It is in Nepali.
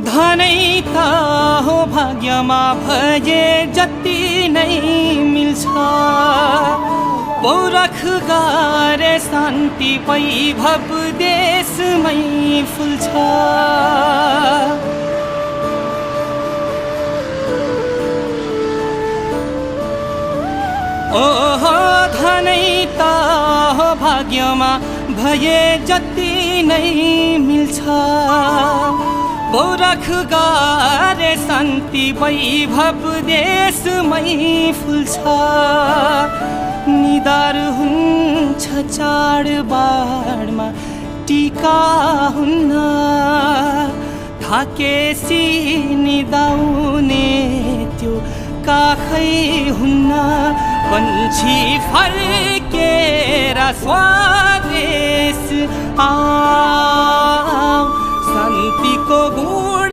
धनै त हो भाग्यमा भए जति नै मिल्छ। पौरख गरे शान्ति वैभव देशमै फुल्छ। ओहो धनै त हो भाग्यमा भए जति नै मिल्छ। पौरख गरे शान्ति वैभव देशमै फुल्छ। निधार हुन्छ चाडबाडमा टीका हुन्न। थाकेसी निदाउने त्यो काखै हुन्न। पन्छी फर्केर स्वदेश शान्तिको गुण